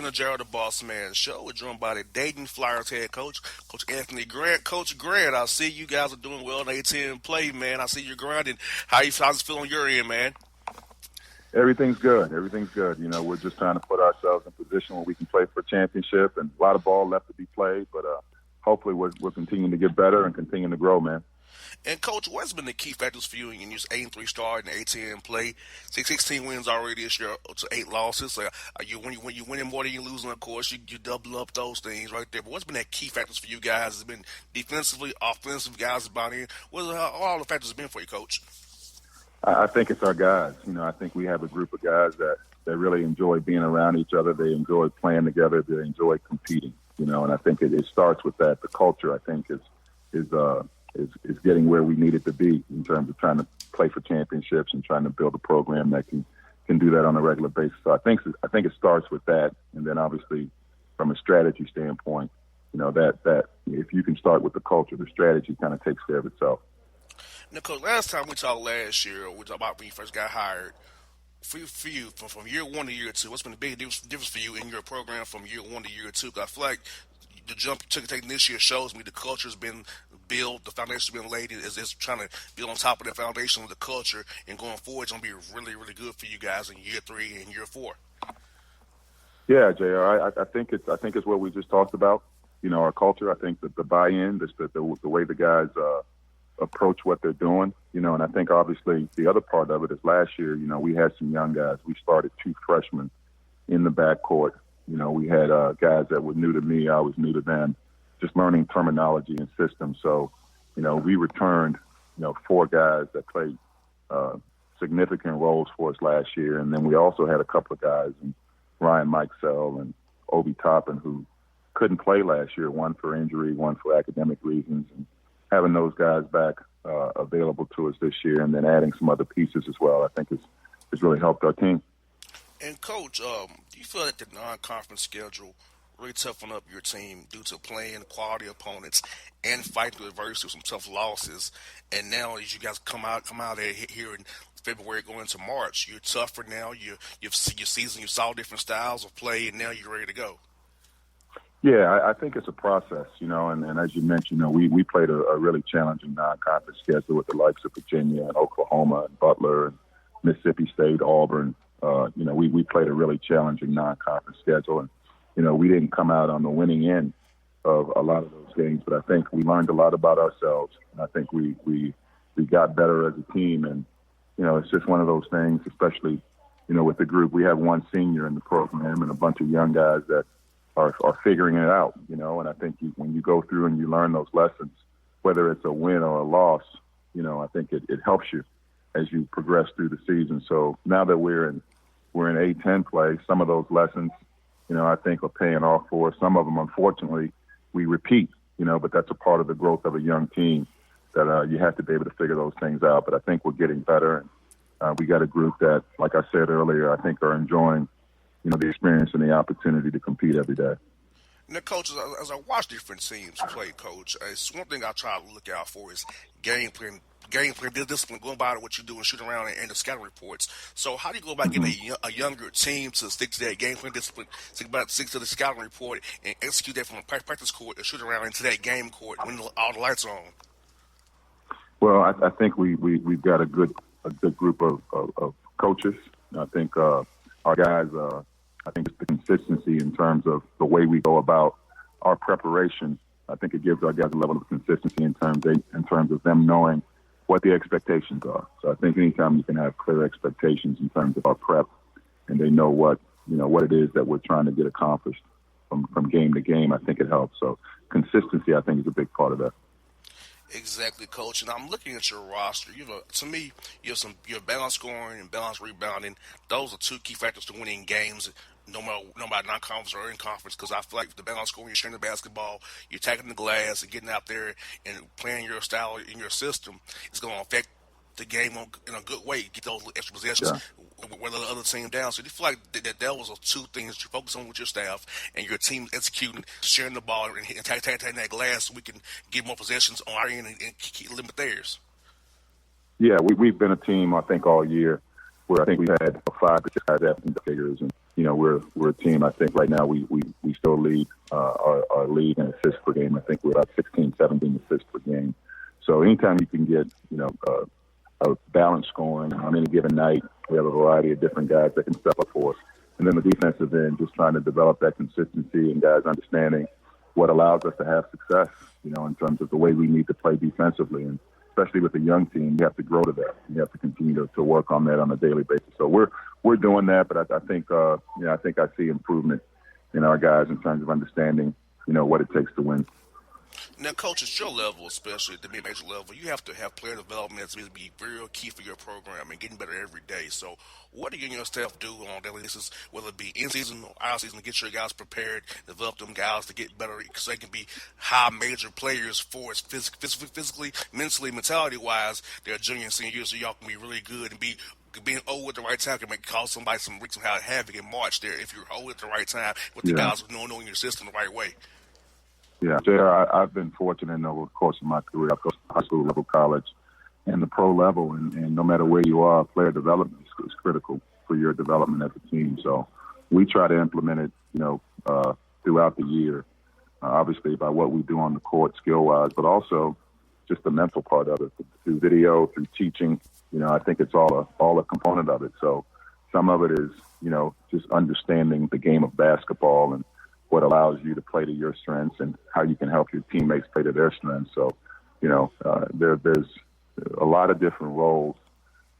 the Gerald the Bossman show. We're joined by the Dayton Flyers head coach, Coach Anthony Grant. Coach Grant, I see you guys are doing well in A10 play, man. I see you're grinding. How's it feel on your end, man? Everything's good. Everything's good. We're just trying to put ourselves in position where we can play for a championship, and a lot of ball left to be played. But hopefully, we're continuing to get better and continuing to grow, man. And Coach, what's been the key factors for you in your 8-3 start in A10 play? 16 wins already this year to 8 losses. When you winning more than you losing, of course, you double up those things right there. But what's been that key factors for you guys? Has it been defensively, offensive guys about in? What are all the factors been for you, Coach? I think it's our guys. I think we have a group of guys that really enjoy being around each other. They enjoy playing together. They enjoy competing. And I think it starts with that. The culture, I think, is getting where we need it to be in terms of trying to play for championships and trying to build a program that can do that on a regular basis. So I think it starts with that, and then obviously from a strategy standpoint, that if you can start with the culture, the strategy kind of takes care of itself. Now, Coach, last time we talked last year, we talked about when you first got hired. For you, from year 1 to year 2, what's been the big difference for you in your program from year 1 to year 2? Because I feel like the jump you took this year shows me the culture's been built, the foundation's been laid. It's trying to build on top of the foundation of the culture, and going forward, it's going to be really, really good for you guys in year 3 and year 4. Yeah, JR, I think it's what we just talked about. Our culture. I think that the buy-in, the way the guys approach what they're doing, and I think obviously the other part of it is last year, we had some young guys. We started 2 freshmen in the backcourt. We had guys that were new to me. I was new to them, just learning terminology and systems. So, we returned, 4 guys that played significant roles for us last year. And then we also had a couple of guys, and Ryan Mikesell and Obi Toppin, who couldn't play last year, one for injury, one for academic reasons. And having those guys back available to us this year, and then adding some other pieces as well, I think has really helped our team. And Coach, do you feel that the non-conference schedule really toughened up your team due to playing quality opponents and fighting through adversity with some tough losses? And now, as you guys come out here in February going into March, you're tougher now. You've seasoned, you saw different styles of play, and now you're ready to go. Yeah, I think it's a process, and as you mentioned, we played a really challenging non-conference schedule with the likes of Virginia and Oklahoma and Butler and Mississippi State, Auburn. We played a really challenging non-conference schedule, and we didn't come out on the winning end of a lot of those games, but I think we learned a lot about ourselves, and I think we got better as a team, and it's just one of those things, especially with the group. We have one senior in the program and a bunch of young guys that are figuring it out, and I think when you go through and you learn those lessons, whether it's a win or a loss, I think it helps you as you progress through the season. So now that we're in A10 play, some of those lessons, I think are paying off for us. Some of them, unfortunately, we repeat, but that's a part of the growth of a young team that you have to be able to figure those things out. But I think we're getting better. And we got a group that, like I said earlier, I think are enjoying the experience and the opportunity to compete every day. Now, Coach, as I watch different teams play, Coach, it's one thing I try to look out for is game plan, discipline, going by what you do and shooting around and the scouting reports. So how do you go about getting a younger team to stick to that game plan discipline, stick to the scouting report, and execute that from a practice court and shoot around into that game court when all the lights are on? Well, I think we've got a good group of coaches. I think our guys, I think it's the consistency in terms of the way we go about our preparation. I think it gives our guys a level of consistency in terms of them knowing what the expectations are. So I think anytime you can have clear expectations in terms of our prep, and they know what it is that we're trying to get accomplished from game to game, I think it helps. So consistency, I think, is a big part of that. Exactly, Coach. And I'm looking at your roster. To me, you have balanced scoring and balanced rebounding. Those are 2 key factors to winning games, no matter non-conference or in conference. Because I feel like the balanced scoring, you're sharing the basketball, you're attacking the glass, and getting out there and playing your style in your system, it's going to affect the game in a good way. Get those extra possessions. Yeah. Wear the other team down. So do you feel like that was 2 things that you focus on with your staff and your team executing, sharing the ball, and attacking that glass so we can get more possessions on our end and limit theirs? Yeah, we've been a team, I think, all year where I think we've had 5 to 6 guys after the figures. And, we're a team. I think right now we still lead our league in assists per game. I think we're about 16, 17 assists per game. So anytime you can get a balanced scoring on any given night, we have a variety of different guys that can step up for us. And then the defensive end, just trying to develop that consistency and guys understanding what allows us to have success, in terms of the way we need to play defensively. And especially with a young team, you have to grow to that. You have to continue to work on that on a daily basis. So we're doing that, but I think I see improvement in our guys in terms of understanding, what it takes to win. Now, coach, at your level, especially at the mid-major level, you have to have player development that's going to be very key for your program and getting better every day. So what do you and your staff do on a daily basis, whether it be in-season or out-season, to get your guys prepared, develop them guys to get better so they can be high major players for us physically, mentally, mentality-wise, they're junior and senior years, so y'all can be really good and being old at the right time can cause somebody some havoc in March there if you're old at the right time with the guys knowing your system the right way. Yeah, JR, I've been fortunate over the course of my career. I've coached high school level, college, and the pro level. And no matter where you are, player development is critical for your development as a team. So we try to implement it, throughout the year, obviously by what we do on the court skill-wise, but also just the mental part of it through video, through teaching. I think it's all a component of it. So some of it is, just understanding the game of basketball and what allows you to play to your strengths and how you can help your teammates play to their strengths. So, there's a lot of different roles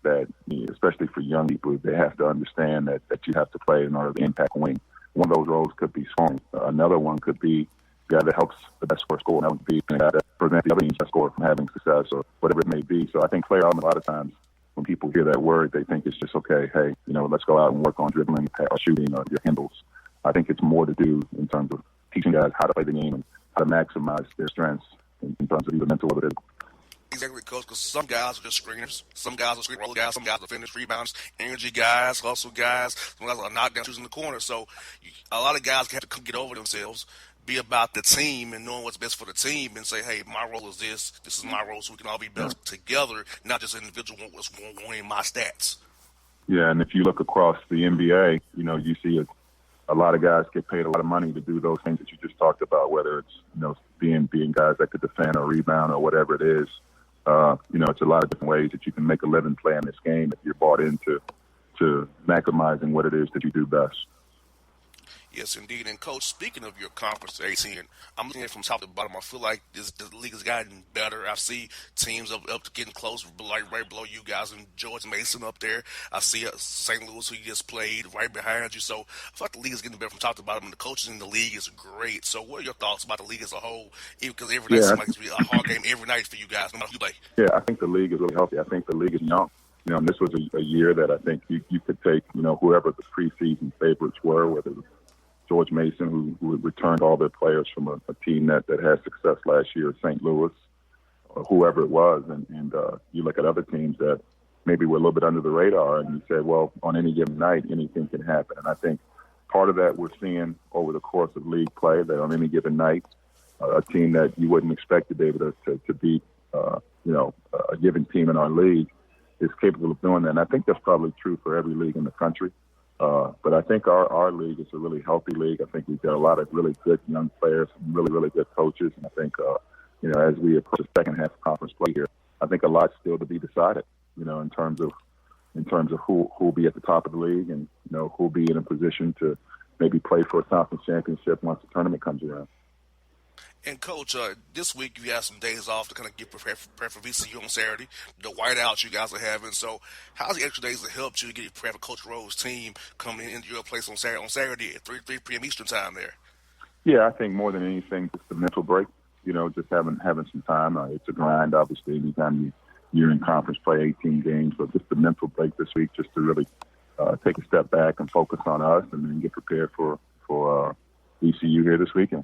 that, especially for young people, they have to understand that you have to play in order to impact winning. One of those roles could be scoring. Another one could be the guy that helps the best scorer score. And that would be the guy that prevents the other team's best scorer from having success or whatever it may be. So I think player development, a lot of times when people hear that word, they think it's just, okay, hey, let's go out and work on dribbling or shooting or your handles. I think it's more to do in terms of teaching guys how to play the game and how to maximize their strengths in terms of either mental or physical. Exactly, coach, because some guys are just screeners. Some guys are screen roll guys. Some guys are finish rebounds, energy guys, hustle guys. Some guys are knockdown shooters in the corner. So a lot of guys have to come get over themselves, be about the team and knowing what's best for the team and say, hey, my role is this. This is my role, so we can all be best together, not just an individual wanting my stats. Yeah, and if you look across the NBA, you see a lot of guys get paid a lot of money to do those things that you just talked about, whether it's, being guys that could defend or rebound or whatever it is. It's a lot of different ways that you can make a living playing this game if you're bought into maximizing what it is that you do best. Yes, indeed. And, Coach, speaking of your conference, AC, and I'm looking at it from top to bottom, I feel like the league has gotten better. I see teams up to getting close, like right below you guys, and George Mason up there. I see St. Louis, who you just played, right behind you. So I feel like the league is getting better from top to bottom, and the coaches in the league is great. So what are your thoughts about the league as a whole? Because every night seems like it's be a hard game every night for you guys, no matter who you play. Yeah, I think the league is really healthy. I think the league is young. And this was a year that I think you could take, whoever the preseason favorites were, whether it was George Mason, who returned all their players from a team that had success last year, St. Louis, or whoever it was. And you look at other teams that maybe were a little bit under the radar, and you say, well, on any given night, anything can happen. And I think part of that we're seeing over the course of league play, that on any given night, a team that you wouldn't expect to be able to beat, a given team in our league is capable of doing that. And I think that's probably true for every league in the country. But I think our league is a really healthy league. I think we've got a lot of really good young players, some really, really good coaches. And I think, as we approach the second half of conference play here, I think a lot's still to be decided, in terms of who'll be at the top of the league and, who'll be in a position to maybe play for a conference championship once the tournament comes around. And, Coach, this week you have some days off to kind of get prepared for VCU on Saturday, the whiteouts you guys are having. So how's the extra days that helped you to get prepared for Coach Rowe's team coming into your place on Saturday at 3 p.m. Eastern time there? Yeah, I think more than anything, just the mental break, just having some time. It's a grind, obviously, anytime you're in conference play, 18 games, but just the mental break this week just to really take a step back and focus on us and then get prepared for VCU here this weekend.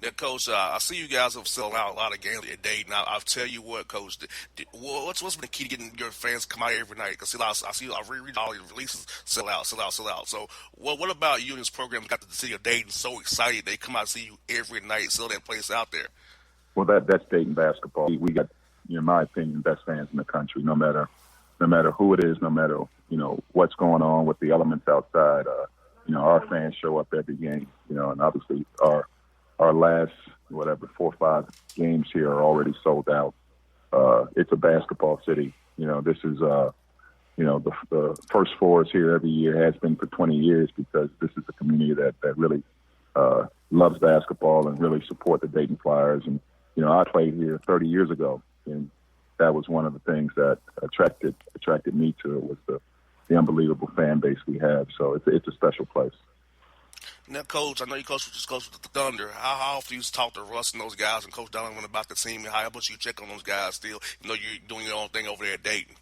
Now, Coach, I see you guys have sold out a lot of games a day. Now, I'll tell you what, Coach, what's been the key to getting your fans to come out every night? Because I reread all your releases, sell out. So what about you and this program got the city of Dayton so excited they come out and see you every night, sell that place out there? Well, that's Dayton basketball. We got, in my opinion, best fans in the country, no matter no matter who it is, no matter, what's going on with the elements outside, our fans show up every game, and obviously our last, 4 or 5 games here are already sold out. It's a basketball city. This is, the first four is here every year, has been for 20 years, because this is a community that really loves basketball and really support the Dayton Flyers. And, I played here 30 years ago, and that was one of the things that attracted me to it, was the unbelievable fan base we have. So it's a special place. Now, Coach, I know you coach with the Thunder. How often you talk to Russ and those guys and Coach Donovan about the team, and how much you check on those guys still? You're doing your own thing over there at Dayton.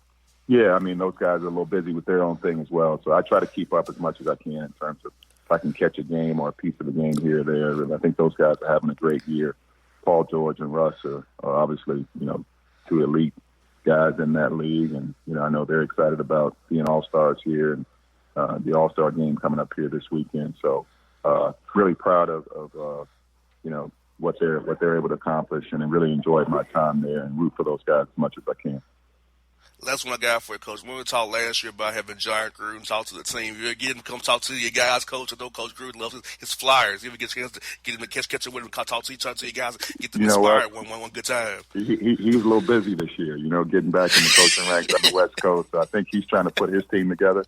Yeah, those guys are a little busy with their own thing as well. So I try to keep up as much as I can in terms of if I can catch a game or a piece of a game here or there. And I think those guys are having a great year. Paul George and Russ are obviously, two elite guys in that league. And, I know they're excited about being all-stars here and the all-star game coming up here this weekend. So really proud of what they're able to accomplish, and really enjoyed my time there and root for those guys as much as I can. That's one I got for you, Coach. When we talked last year about having John Gruden talk to the team, you ever get him to come talk to your guys, Coach? I know Coach Gruden loves his Flyers. You ever get a chance to get him to catch up with him, talk to each other, to you guys, get them inspired one good time? He was a little busy this year, getting back in the coaching ranks on the West Coast. So I think he's trying to put his team together.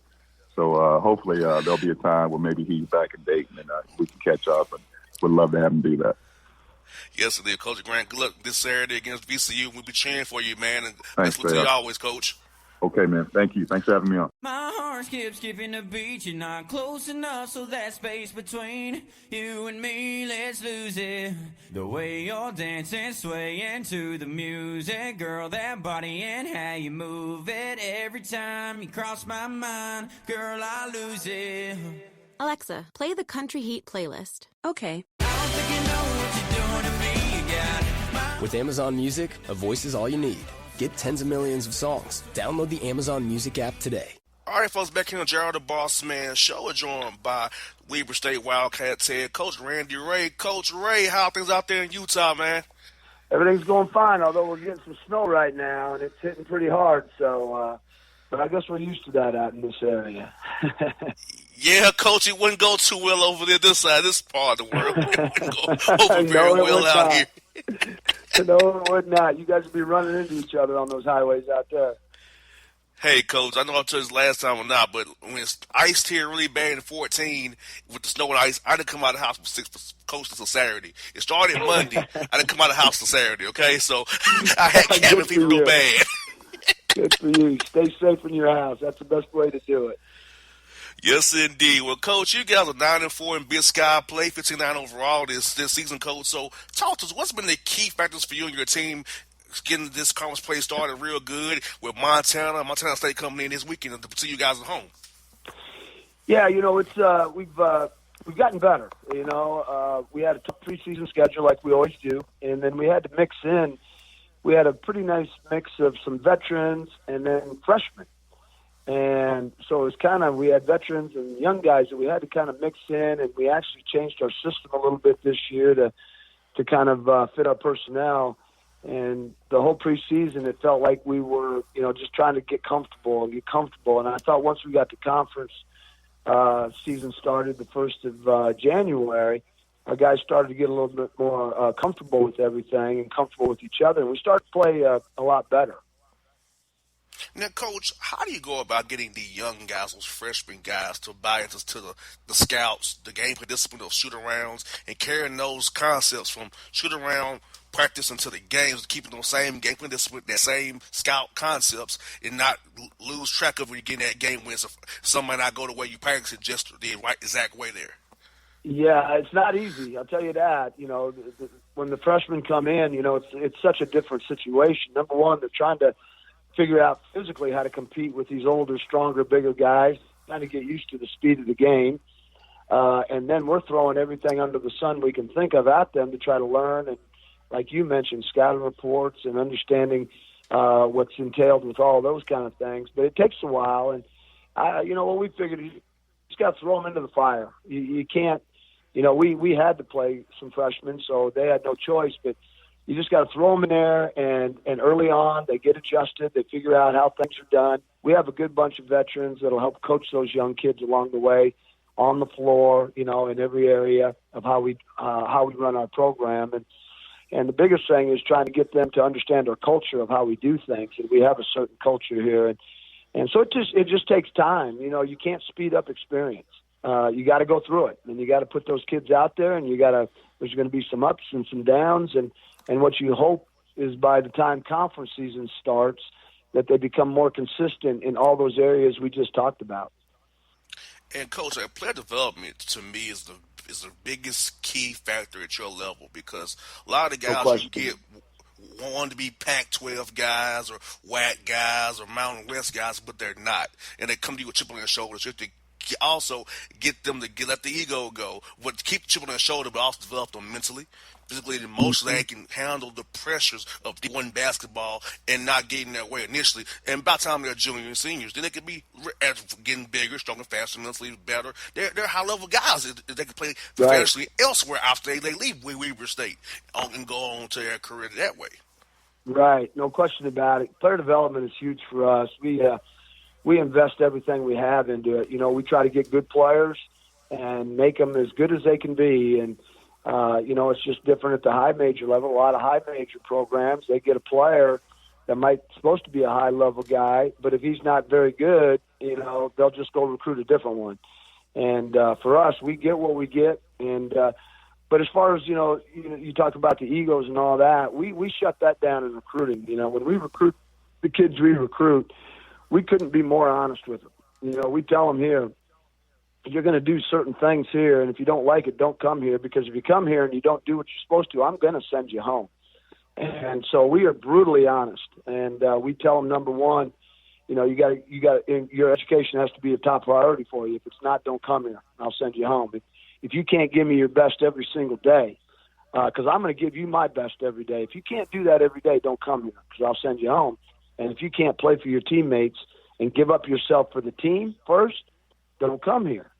So hopefully there'll be a time where maybe he's back in Dayton and we can catch up, and would love to have him do that. Yes, indeed. Coach Grant, good luck this Saturday against VCU. We'll be cheering for you, man. And thanks, that's what you always, Coach. Okay, man. Thank you. Thanks for having me on. My heart skips skipping the beat. You're not close enough, so that space between you and me, let's lose it. The way you're dancing, swaying to the music, girl, that body and how you move it. Every time you cross my mind, girl, I lose it. Alexa, play the Country Heat playlist. Okay. I don't think you know what you're doing to me. You got With Amazon Music, a voice is all you need. Get tens of millions of songs. Download the Amazon Music app today. All right, folks, back here on Gerald the Bossman Show. We're joined by Weber State Wildcats head coach Randy Ray. Coach Ray, how are things out there in Utah, man? Everything's going fine, although we're getting some snow right now, and it's hitting pretty hard. So, but I guess we're used to that out in this area. Yeah, Coach, it wouldn't go too well over there this side, this part of the world. It wouldn't go over very well out here. No, it would not. You guys would be running into each other on those highways out there. Hey, Coach, I know I told you last time or not, but when it's iced here really bad in 14 with the snow and ice, I didn't come out of the house from 6 for Coach until Saturday. It started Monday. I didn't come out of the house till Saturday, okay? So I had cabin fever real bad. Good for you. Stay safe in your house. That's the best way to do it. Yes, indeed. Well, Coach, you guys are 9-4 in Big Sky play, 15-9 overall this season, Coach. So talk to us. What's been the key factors for you and your team getting this conference play started real good with Montana State coming in this weekend to see you guys at home? Yeah, it's we've gotten better. We had a tough preseason schedule like we always do, and then we had to mix in. We had a pretty nice mix of some veterans and then freshmen. And so it was we had veterans and young guys that we had to kind of mix in, and we actually changed our system a little bit this year to kind of fit our personnel. And the whole preseason, it felt like we were, just trying to get comfortable. And I thought once we got the conference season started the 1st of January, our guys started to get a little bit more comfortable with everything and comfortable with each other. And we started to play a lot better. Now, Coach, how do you go about getting the young guys, those freshman guys, to buy into the scouts, the game participants, those shoot-arounds, and carrying those concepts from shoot-around practice into the games, keeping those same game participants, that same scout concepts, and not lose track of when you get in that game when some might not go the way you practice it just the right exact way there? Yeah, it's not easy. I'll tell you that. When the freshmen come in, it's such a different situation. Number one, they're trying to figure out physically how to compete with these older, stronger, bigger guys, trying to get used to the speed of the game. And then we're throwing everything under the sun we can think of at them to try to learn. And like you mentioned, scouting reports and understanding what's entailed with all those kind of things. But it takes a while. And, what we figured, you just got to throw them into the fire. You can't, we had to play some freshmen, so they had no choice. But you just got to throw them in there, and early on they get adjusted. They figure out how things are done. we have a good bunch of veterans that'll help coach those young kids along the way, on the floor, in every area of how we run our program. And the biggest thing is trying to get them to understand our culture of how we do things. And we have a certain culture here. And so it just takes time. You can't speed up experience. You got to go through it, and you got to put those kids out there, and there's going to be some ups and some downs. And what you hope is by the time conference season starts, that they become more consistent in all those areas we just talked about. And Coach, player development to me is the biggest key factor at your level, because a lot of the guys you get want to be Pac-12 guys or WAC guys or Mountain West guys, but they're not, and they come to you with chip on their shoulders. You have to also get them to let the ego go, but keep chip on their shoulder, but also develop them mentally, physically, and emotionally. They can handle the pressures of D1 basketball and not getting their way initially. And by the time they're juniors and seniors, then they can be getting bigger, stronger, faster, mentally better. They're high-level guys. They can play professionally elsewhere after they leave Weber State and go on to their career that way. Right, no question about it. Player development is huge for us. We invest everything we have into it. We try to get good players and make them as good as they can be. And, it's just different at the high major level. A lot of high major programs, they get a player that might supposed to be a high-level guy, but if he's not very good, they'll just go recruit a different one. And for us, we get what we get. And but as far as, you talk about the egos and all that, we shut that down in recruiting. When we recruit the kids we recruit, we couldn't be more honest with them. We tell them here, you're going to do certain things here, and if you don't like it, don't come here, because if you come here and you don't do what you're supposed to, I'm going to send you home. And so we are brutally honest, and we tell them, number one, you got your education has to be a top priority for you. If it's not, don't come here. I'll send you home. If you can't give me your best every single day, because I'm going to give you my best every day. If you can't do that every day, don't come here, because I'll send you home. And if you can't play for your teammates and give up yourself for the team first, don't come here.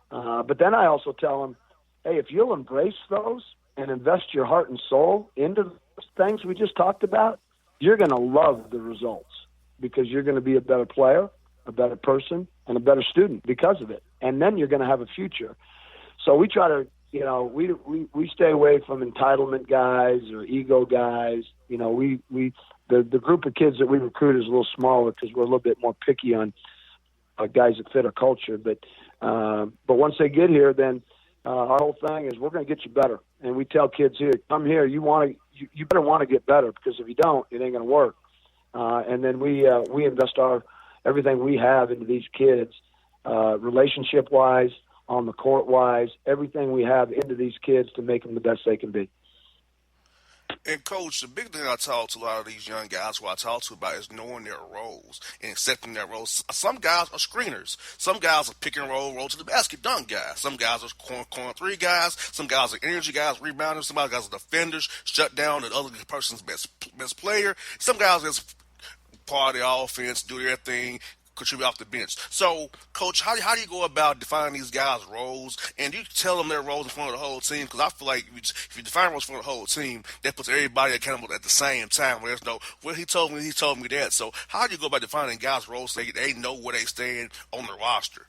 But then I also tell them, hey, if you'll embrace those and invest your heart and soul into those things we just talked about, you're going to love the results, because you're going to be a better player, a better person, and a better student because of it. And then you're going to have a future. So we try to, we stay away from entitlement guys or ego guys. The group of kids that we recruit is a little smaller because we're a little bit more picky on guys that fit our culture. But once they get here, then our whole thing is we're going to get you better. And we tell kids here, come here, you better want to get better, because if you don't, it ain't going to work. And then we invest everything we have into these kids, relationship-wise, on the court-wise, everything we have into these kids to make them the best they can be. And, Coach, the big thing I talk to a lot of these young guys who I talk to about is knowing their roles and accepting their roles. Some guys are screeners. Some guys are pick and roll to the basket dunk guys. Some guys are corner three guys. Some guys are energy guys, rebounders. Some guys are defenders, shut down the other person's best player. Some guys just part of the offense, do their thing, contribute off the bench. So, Coach, how do you go about defining these guys' roles, and you tell them their roles in front of the whole team? Because I feel like if you define roles in front of the whole team, that puts everybody accountable at the same time. Where there's no, well, he told me that. So, how do you go about defining guys' roles so they know where they stand on the roster?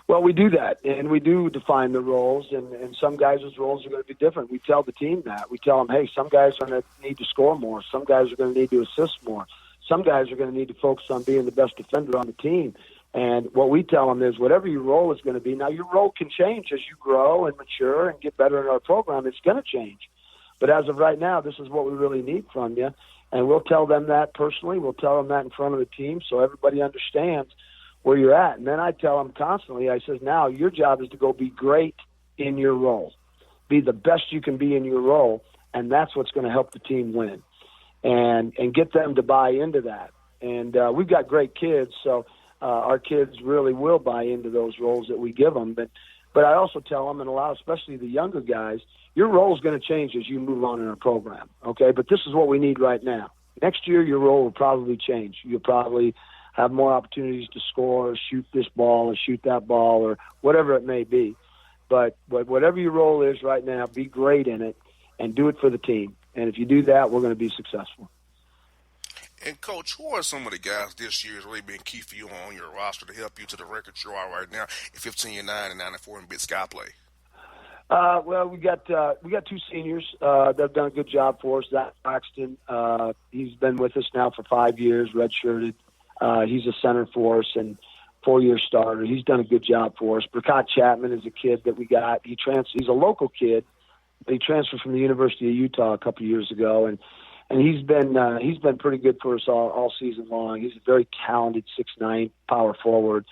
Well, we do that, and we do define the roles, and some guys' roles are going to be different. We tell the team that. We tell them, hey, some guys are going to need to score more. Some guys are going to need to assist more. Some guys are going to need to focus on being the best defender on the team. And what we tell them is whatever your role is going to be, now your role can change as you grow and mature and get better in our program. It's going to change. But as of right now, this is what we really need from you. And we'll tell them that personally. We'll tell them that in front of the team so everybody understands where you're at. And then I tell them constantly, I says, now your job is to go be great in your role. Be the best you can be in your role, and that's what's going to help the team win. And get them to buy into that. And we've got great kids, so our kids really will buy into those roles that we give them. But I also tell them, and allow especially the younger guys, your role is going to change as you move on in our program, okay? But this is what we need right now. Next year, your role will probably change. You'll probably have more opportunities to score, or shoot this ball, or shoot that ball, or whatever it may be. But whatever your role is right now, be great in it and do it for the team. And if you do that, we're going to be successful. And Coach, who are some of the guys this year has really been key for you on your roster to help you to the record you are right now at 15-9 and 9-4 in Big Sky play? Well, we got two seniors that have done a good job for us. Zach Braxton, he's been with us now for 5 years, redshirted. He's a center for us and 4-year starter. He's done a good job for us. Brakat Chapman is a kid that we got. He's a local kid, but he transferred from the University of Utah a couple of years ago, and he's been pretty good for us all season long. He's a very talented 6'9" power forward.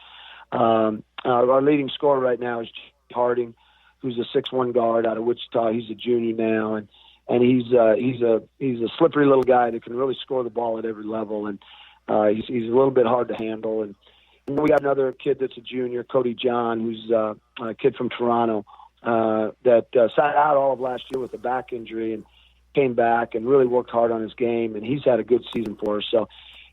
Our leading scorer right now is Harding, who's a 6'1" guard out of Wichita. He's a junior now, and he's a slippery little guy that can really score the ball at every level, and he's a little bit hard to handle. And we got another kid that's a junior, Cody John, who's a kid from Toronto that sat out all of last year with a back injury and came back and really worked hard on his game, and he's had a good season for us. So,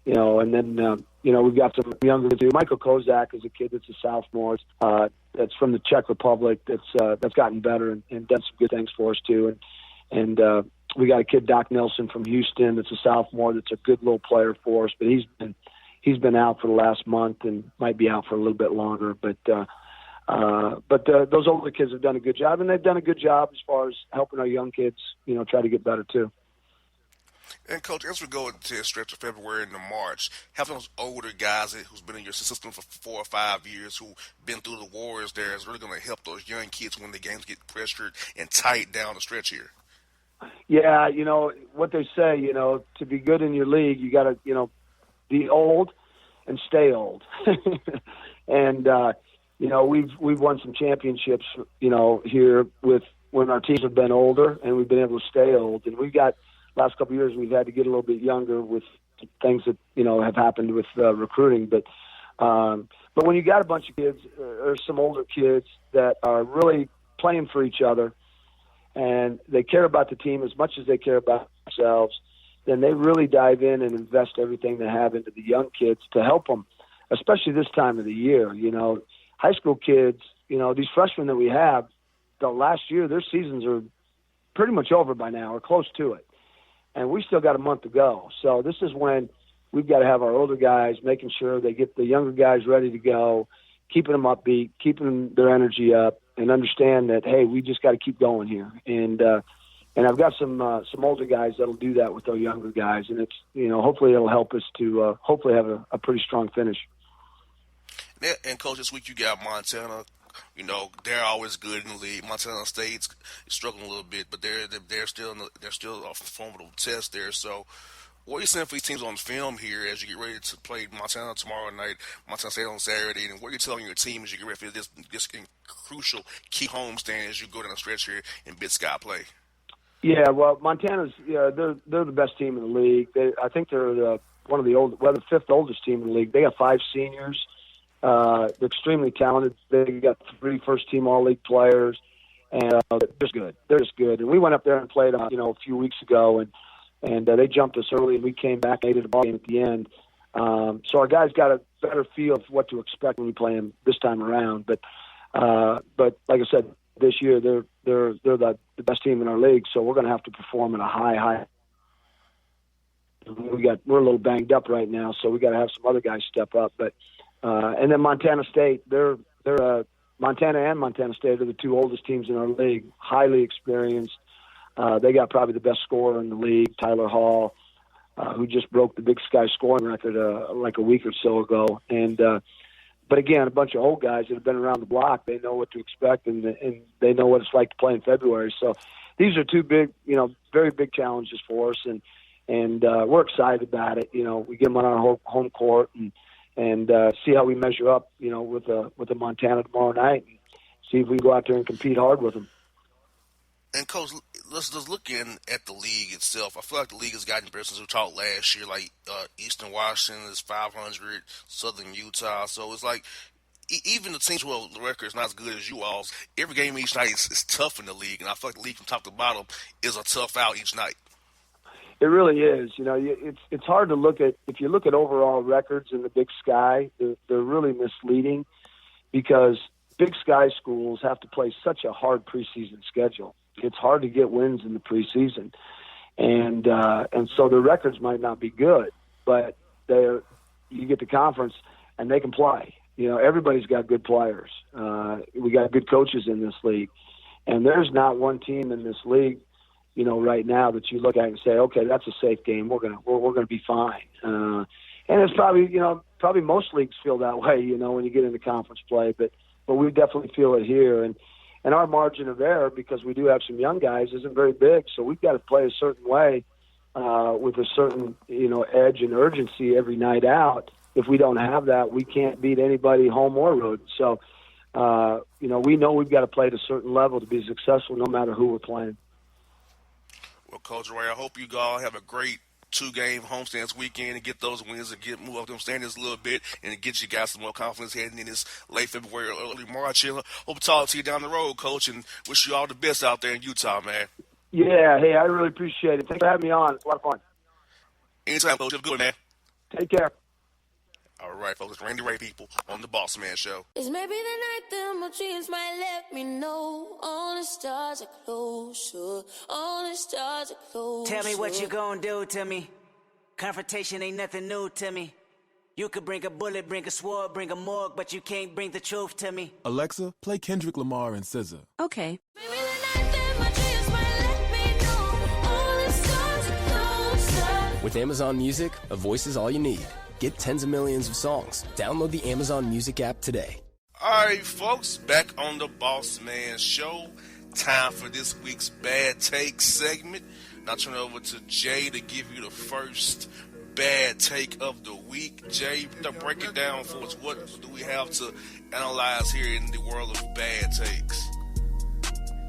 and then we've got some younger too. Michael Kozak is a kid that's a sophomore. That's from the Czech Republic. That's gotten better and done some good things for us too. And we got a kid, Doc Nelson from Houston, that's a sophomore. That's a good little player for us, but he's been out for the last month and might be out for a little bit longer. But those older kids have done a good job, and they've done a good job as far as helping our young kids, try to get better too. And, Coach, as we go into a stretch of February into March, having those older guys who's been in your system for 4 or 5 years, who've been through the wars there, is really going to help those young kids when the games get pressured and tight down the stretch here. Yeah, what they say, to be good in your league, you got to, be old and stay old. And, we've won some championships, here when our teams have been older and we've been able to stay old. And we've got, last couple of years, we've had to get a little bit younger with things that, have happened with recruiting. But when you got a bunch of kids or some older kids that are really playing for each other and they care about the team as much as they care about themselves, then they really dive in and invest everything they have into the young kids to help them, especially this time of the year. High school kids, these freshmen that we have, the last year, their seasons are pretty much over by now or close to it. And we still got a month to go. So this is when we've got to have our older guys making sure they get the younger guys ready to go, keeping them upbeat, keeping their energy up, and understand that, hey, we just got to keep going here. And I've got some older guys that'll do that with our younger guys, and it's hopefully it'll help us to hopefully have a pretty strong finish. Yeah, and Coach, this week you got Montana. They're always good in the league. Montana State's struggling a little bit, but they're still a formidable test there. So, what are you saying for these teams on film here as you get ready to play Montana tomorrow night, Montana State on Saturday, and what are you telling your team as you get ready for this crucial key homestand as you go down the stretch here in Big Sky play? Yeah, well, Montana's they're the best team in the league. I think they're the fifth oldest team in the league. They got 5 seniors. They're extremely talented. They got 3 first-team All-League players, and they're just good. They're just good. And we went up there and played, a few weeks ago, and they jumped us early, and we came back and ate a ball game at the end. So our guys got a better feel of what to expect when we play them this time around. But like I said, this year they're the best team in our league, so we're going to have to perform at a high. We're a little banged up right now, so we got to have some other guys step up, but. And then Montana State, Montana and Montana State are the 2 oldest teams in our league, highly experienced. They got probably the best scorer in the league, Tyler Hall, who just broke the Big Sky scoring record like a week or so ago. And but again, a bunch of old guys that have been around the block. They know what to expect, and they know what it's like to play in February. So these are 2 big, very big challenges for us, and we're excited about it. We get them on our home court and see how we measure up, with the Montana tomorrow night, and see if we can go out there and compete hard with them. And Coach, let's just look in at the league itself. I feel like the league has gotten better since we talked last year. Like Eastern Washington is 500, Southern Utah. So it's like even the teams where the record is not as good as you all's, every game each night is tough in the league, and I feel like the league from top to bottom is a tough out each night. It really is. It's hard to look at. If you look at overall records in the Big Sky, they're really misleading because Big Sky schools have to play such a hard preseason schedule. It's hard to get wins in the preseason, and so the records might not be good. but you get the conference and they can play. Everybody's got good players. We got good coaches in this league, and there's not one team in this league, right now that you look at and say, okay, that's a safe game. We're gonna be fine. And it's probably most leagues feel that way, when you get into conference play, but we definitely feel it here. And our margin of error, because we do have some young guys, isn't very big. So we've got to play a certain way, with a certain, edge and urgency every night out. If we don't have that, we can't beat anybody home or road. So, we know we've got to play at a certain level to be successful no matter who we're playing. Well, Coach Ray, I hope you all have a great 2-game homestands weekend and get those wins and move up them standings a little bit and get you guys some more confidence heading in this late February or early March. And hope to talk to you down the road, Coach, and wish you all the best out there in Utah, man. Yeah, hey, I really appreciate it. Thanks for having me on. It's a lot of fun. Anytime, Coach. Have a good one, man. Take care. All right, folks. Randy Ray, people, on the Bossman Show. It's maybe the night that my dreams might let me know all the stars are closer, all the stars are closer. Tell me what you gonna do to me. Confrontation ain't nothing new to me. You could bring a bullet, bring a sword, bring a morgue, but you can't bring the truth to me. Alexa, play Kendrick Lamar and SZA. Okay. Maybe the night that my dreams might let me know all the stars are closer. With Amazon Music, a voice is all you need. Get tens of millions of songs. Download the Amazon Music app today. All right, folks, back on the Bossman Show. Time for this week's Bad Take segment. Now turn it over to Jay to give you the first bad take of the week. Jay, break it down for us. What do we have to analyze here in the world of bad takes?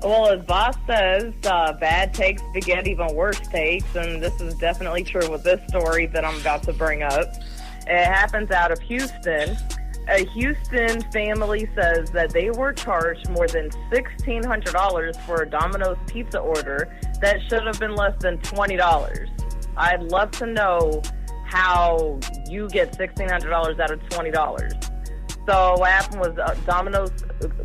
Well, as Boss says, bad takes beget even worse takes, and this is definitely true with this story that I'm about to bring up. It happens out of Houston. A Houston family says that they were charged more than $1,600 for a Domino's pizza order that should have been less than $20. I'd love to know how you get $1,600 out of $20. So what happened was Domino's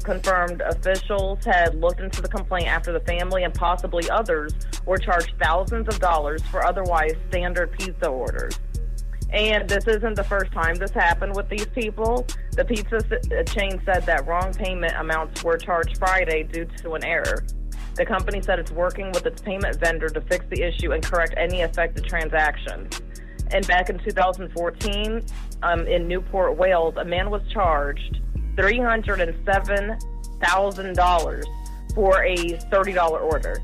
confirmed officials had looked into the complaint after the family and possibly others were charged thousands of dollars for otherwise standard pizza orders. And this isn't the first time this happened with these people. The pizza chain said that wrong payment amounts were charged Friday due to an error. The company said it's working with its payment vendor to fix the issue and correct any affected transactions. And back in 2014, in Newport, Wales, a man was charged $307,000 for a $30 order.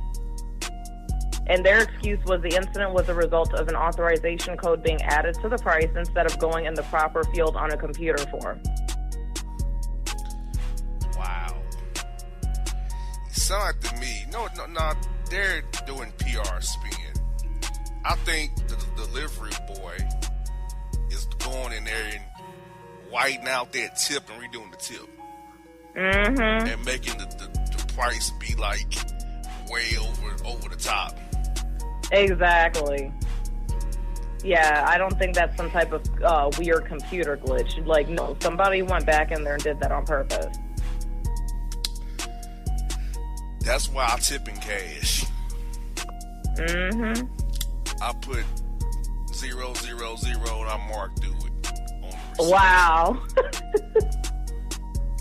And their excuse was the incident was a result of an authorization code being added to the price instead of going in the proper field on a computer form. Wow. It sounds like to me, no, they're doing PR spin. I think the delivery boy is going in there and whiting out that tip and redoing the tip. Mm-hmm. And making the price be like way over the top. Exactly. Yeah, I don't think that's some type of weird computer glitch. Like, no, somebody went back in there and did that on purpose. That's why I tip in cash. Mm-hmm. I put 000 and I mark through it on the receipt. Wow.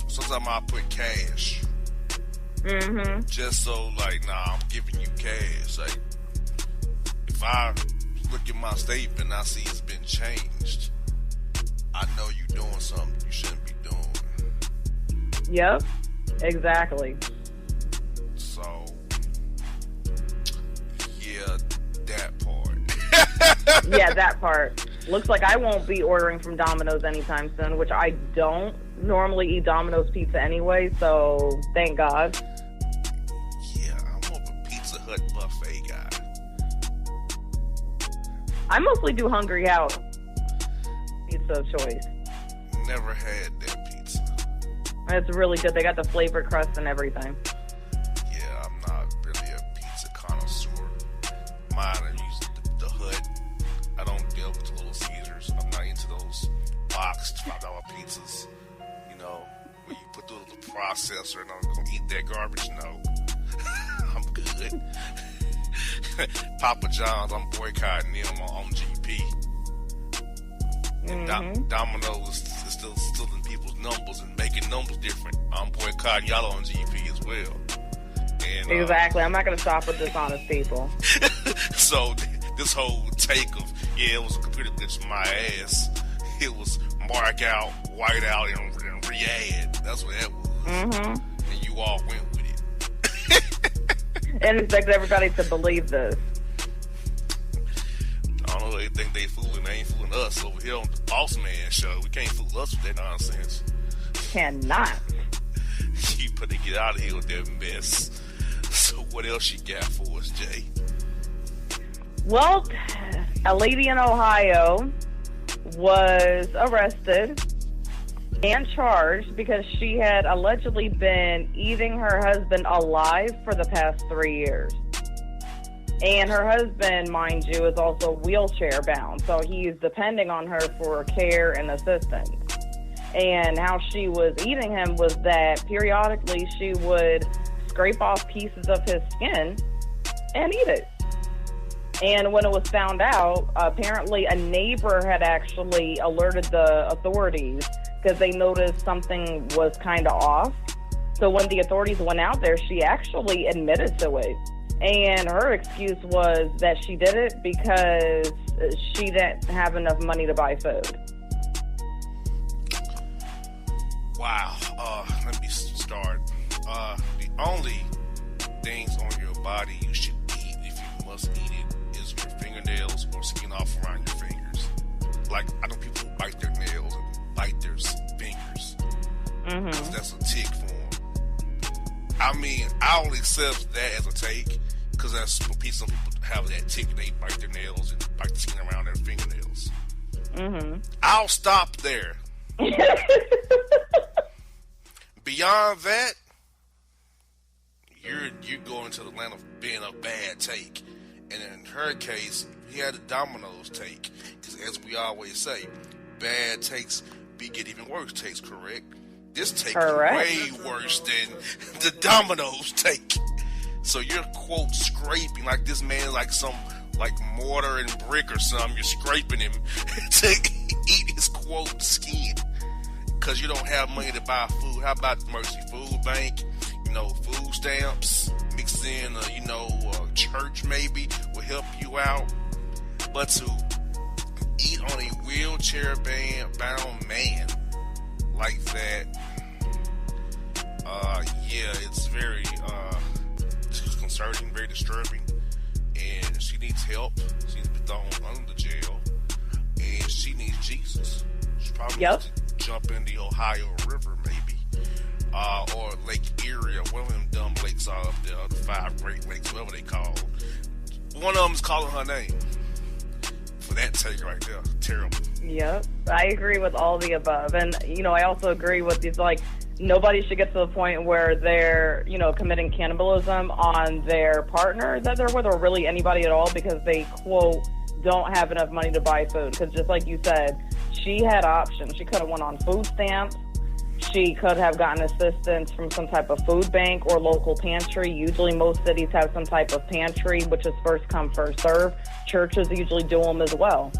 Sometimes I put cash. Mm-hmm. Just so, like, nah, I'm giving you cash. Like, if I look at my statement and I see it's been changed, I know you're doing something you shouldn't be doing. Yep, exactly. So, yeah, that part. Yeah, that part. Looks like I won't be ordering from Domino's anytime soon, which I don't normally eat Domino's pizza anyway, so thank God. Yeah, I'm more of a Pizza Hut buffet guy. I mostly do Hungry House pizza of choice. Never had that pizza. It's really good. They got the flavored crust and everything. Yeah, I'm not really a pizza connoisseur. Mine, I use the Hut. I don't deal with the Little Caesars. I'm not into those boxed $5 pizzas. You know, where you put the little processor and I'm going to eat that garbage. No. I'm good. Papa John's, I'm boycotting them on GP. And Domino's is still stealing people's numbers and making numbers different. I'm boycotting y'all on GP as well. And, exactly. I'm not going to shop with dishonest people. So this whole take of, it was a computer glitch in my ass. It was mark out, white out, and re-add. That's what that was. And you all went with it. And expect everybody to believe this. I don't know, they think they fooling. They ain't fooling us over here on the Bossman show. We can't fool us with that nonsense. Cannot. You better get out of here with that mess. So what else you got for us, Jay? Well, a lady in Ohio was arrested and charged because she had allegedly been eating her husband alive for the past 3 years. And her husband, mind you, is also wheelchair bound, so he's depending on her for care and assistance. And how she was eating him was that periodically she would scrape off pieces of his skin and eat it. And when it was found out, apparently a neighbor had actually alerted the authorities because they noticed something was kind of off. So when the authorities went out there, she actually admitted to it. And her excuse was that she did it because she didn't have enough money to buy food. Wow. Let me start. The only things on your body you should eat, if you must eat it, is your fingernails or skin off around your fingers. Like, I know people who bite their nails and bite their fingers. Because that's a tick for them. I mean, I only accept that as a take because that's some people have that tick and they bite their nails and bite the skin around their fingernails. I'll stop there. Beyond that, you're going to the land of being a bad take. And in her case, he had a Domino's take. Because as we always say, bad takes get even worse takes, correct? This take is way worse than the Domino's take. So you're, quote, scraping like this man, like some, like mortar and brick or something. You're scraping him to eat his, quote, skin. Because you don't have money to buy food. How about the Mercy Food Bank? Food stamps, mixed in, church maybe will help you out. But to eat on a wheelchair-bound man like that, it's very disconcerting, very disturbing, and she needs help. She needs to be thrown under the jail, and she needs Jesus. She probably needs to jump in the Ohio River, maybe. Or Lake Erie, or one of them dumb lakes are up there, the 5 Great Lakes, whatever they call. One of them is calling her name. For that take right there, terrible. Yep, I agree with all the above. And, I also agree with these, nobody should get to the point where they're, committing cannibalism on their partner that they're with, or really anybody at all, because they, quote, don't have enough money to buy food. Because just like you said, she had options. She could have went on food stamps. She could have gotten assistance from some type of food bank or local pantry. Usually most cities have some type of pantry, which is first come, first serve. Churches usually do them as well.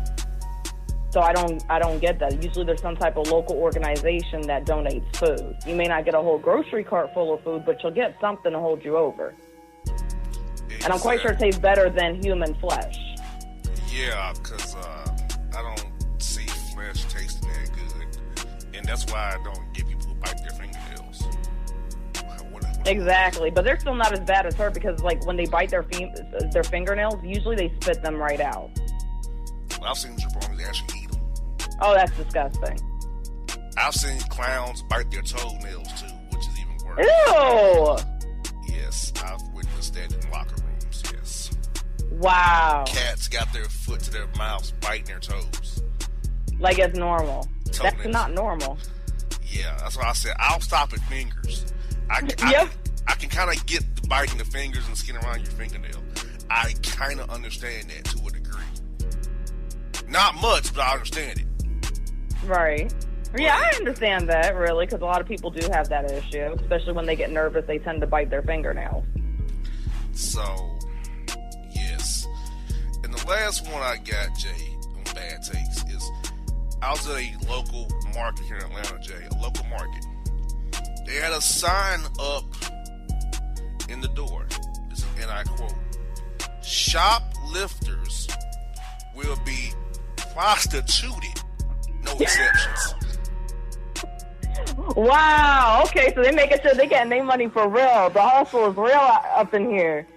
So I don't get that. Usually there's some type of local organization that donates food. You may not get a whole grocery cart full of food, but you'll get something to hold you over. And I'm quite sure it tastes better than human flesh. Yeah, because I don't see flesh tasting that good. And that's why I don't get people who bite their fingernails. Exactly, but they're still not as bad as her because, when they bite their fingernails, usually they spit them right out. Well, I've seen jabronis actually eat them. Oh, that's disgusting. I've seen clowns bite their toenails too, which is even worse. Ew! Yes, I've witnessed that in locker rooms, yes. Wow. Cats got their foot to their mouths biting their toes. Like it's normal. Toenails. That's not normal. Yeah, that's why I said I'll stop at fingers. I can kind of get the biting the fingers and skin around your fingernail. I kind of understand that to a degree. Not much, but I understand it. Right. Yeah, I understand that, really, because a lot of people do have that issue. Especially when they get nervous, they tend to bite their fingernails. So, yes. And the last one I got, Jay, on bad takes is I was at a local market here in Atlanta, Jay. A local market. They had a sign up in the door, and I quote, "Shoplifters will be prostituted, no exceptions." Wow. Okay, so they're making sure they're getting their money for real. The hustle is real up in here.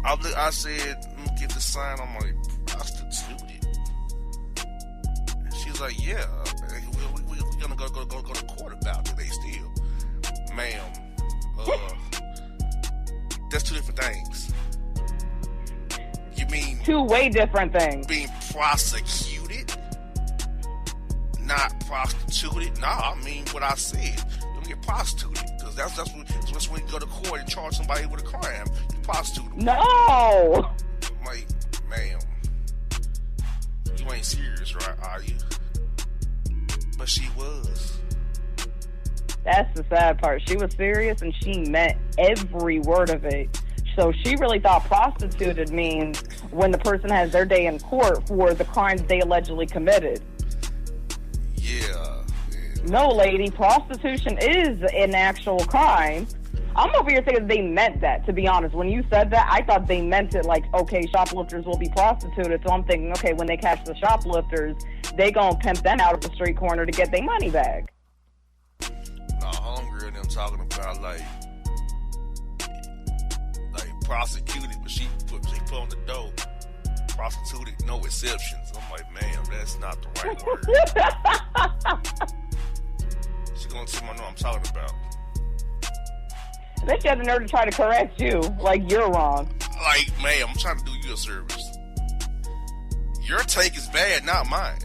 I said, "Let me get the sign." I'm like, "Prostituted?" And she's like, "Yeah, we're gonna go to court about it. They still, ma'am. That's two different things. You mean two way different things? Being prosecuted, not prostituted. Nah, I mean what I said. You get prostituted because that's when you go to court and charge somebody with a crime. You prostitute them. No. I'm like, ma'am, you ain't serious, right? Are you? But she was. That's the sad part. She was serious and she meant every word of it. So she really thought prostituted means when the person has their day in court for the crimes they allegedly committed. Yeah. No, lady, prostitution is an actual crime. I'm over here thinking they meant that, to be honest. When you said that, I thought they meant it like, okay, shoplifters will be prostituted. So I'm thinking, okay, when they catch the shoplifters, they gonna pimp them out of the street corner to get their money back. Hungry and them talking about like prosecuted, but she put on the dough. Prostituted, no exceptions. I'm like, ma'am, that's not the right word. She gonna tell me I know what I'm talking about. Then she had the nerve to try to correct you, like you're wrong. Like, ma'am, I'm trying to do you a service. Your take is bad, not mine.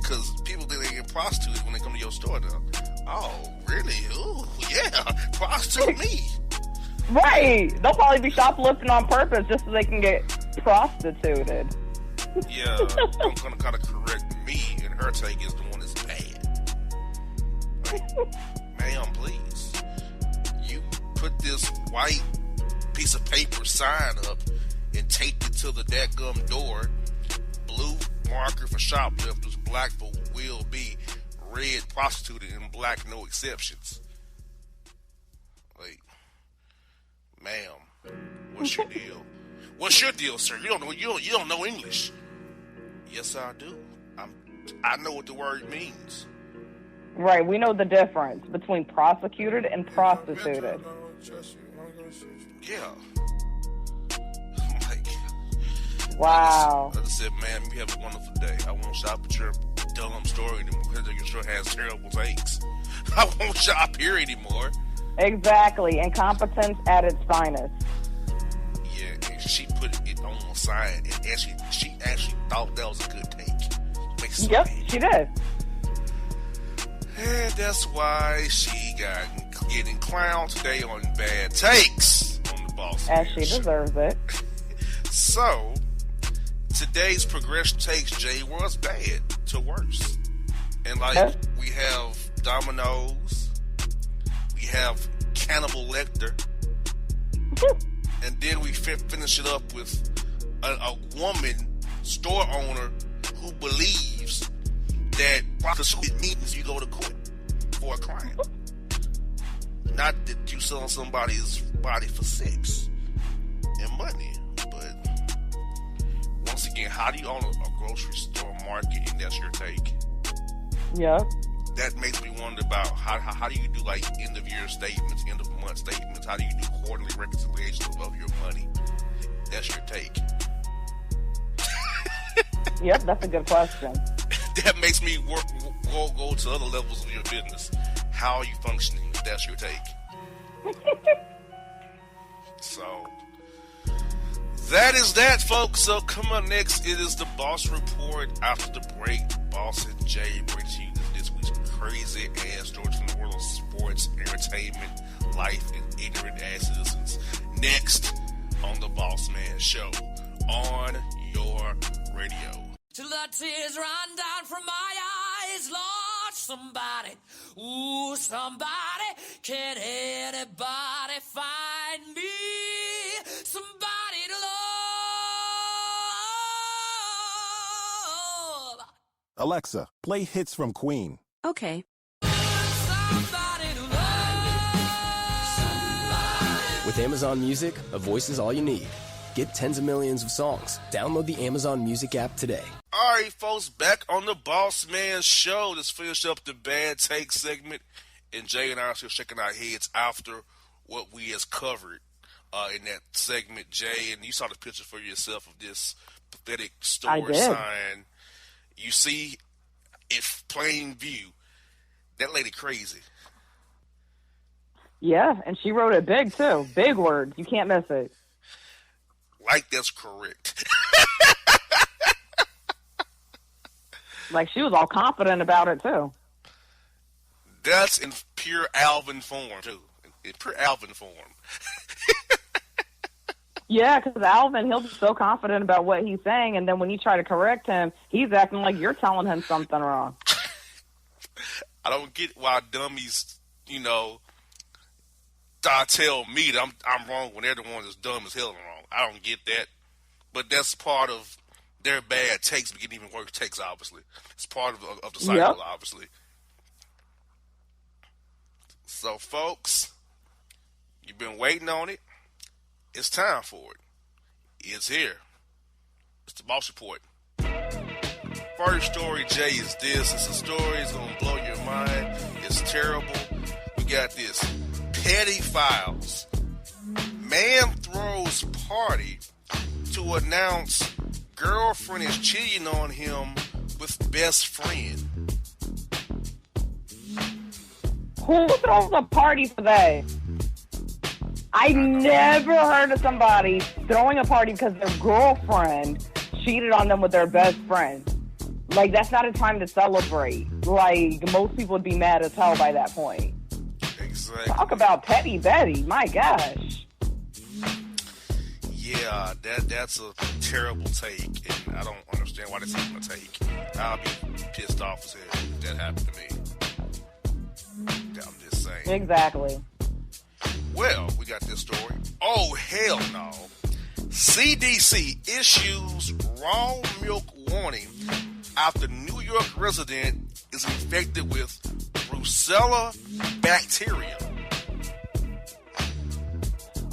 Because people think they get prostituted when they come to your store now. Oh, really? Ooh, yeah, prostitute me. Right. They'll probably be shoplifting on purpose just so they can get prostituted. Yeah, I'm going to kind of correct me, and her take is the one that's bad. Like, ma'am, please. You put this white piece of paper sign up and taped it to the dadgum door. Blue marker for shoplifters, black for will be, red prostituted, and black no exceptions. Like, ma'am, what's your deal? What's your deal, sir? You don't know English. Yes, I do. I know what the word means. Right, we know the difference between prosecuted and prostituted. Yeah. Wow. I just said, ma'am, you have a wonderful day. I won't shop at your dumb store anymore because your store has terrible takes. I won't shop here anymore. Exactly. Incompetence at its finest. Yeah, and she put it on the sign, and she actually thought that was a good take. Yep, she did. And that's why she got getting clowned today on bad takes on the Bossman As she deserves it. So, today's progression takes, Jay, was bad to worse. And like, we have Domino's, we have Cannibal Lecter, and then we finish it up with a woman, store owner, who believes that prostitution means you go to court for a crime. Not that you selling somebody's body for sex and money, but once again, how do you own a grocery store market and that's your take? Yeah. That makes me wonder about how do you do like end of year statements, end of month statements? How do you do quarterly reconciliations of your money? That's your take. Yep, that's a good question. That makes me go to other levels of your business. How are you functioning if that's your take? So, that is that, folks. So, come on next. It is the Boss Report. After the break, Boss and Jay brings you this week's crazy ass stories from the world of sports, entertainment, life, and ignorant ass citizens. Next on the Bossman Show on your radio. Till the tears run down from my eyes, Lord, somebody, ooh, somebody, can anybody find me? Somebody to Alexa, play hits from Queen. Okay. With Amazon Music, a voice is all you need. Get tens of millions of songs. Download the Amazon Music app today. All right, folks, back on the Bossman Show. Let's finish up the bad take segment. And Jay and I are still shaking our heads after what we has covered in that segment, Jay. And you saw the picture for yourself of this pathetic store sign. You see it plain view. That lady crazy. Yeah, and she wrote it big, too. Big words. You can't miss it. Like that's correct. Like, she was all confident about it, too. That's in pure Alvin form, too. In pure Alvin form. Yeah, because Alvin, he'll be so confident about what he's saying, and then when you try to correct him, he's acting like you're telling him something wrong. I don't get why dummies, tell me that I'm wrong when they're the one that's dumb as hell and wrong. I don't get that. But that's part of their bad takes, but getting even worse takes, obviously. It's part of the cycle, obviously. So, folks, you've been waiting on it. It's time for it. It's here. It's the Boss Report. First story, Jay, is this. It's a story. It's going to blow your mind. It's terrible. We got this. Petty files. Man throws party to announce girlfriend is cheating on him with best friend. Who throws a party for that? I never heard of somebody throwing a party because their girlfriend cheated on them with their best friend. Like, that's not a time to celebrate. Like, most people would be mad as hell by that point. Exactly. Talk about petty Betty. My gosh. Yeah, that's a terrible take, and I don't understand why that's even a take. I'll be pissed off as hell if that happened to me. I'm just saying. Exactly. Well, we got this story. Oh, hell no. CDC issues raw milk warning after New York resident is infected with Brucella bacteria.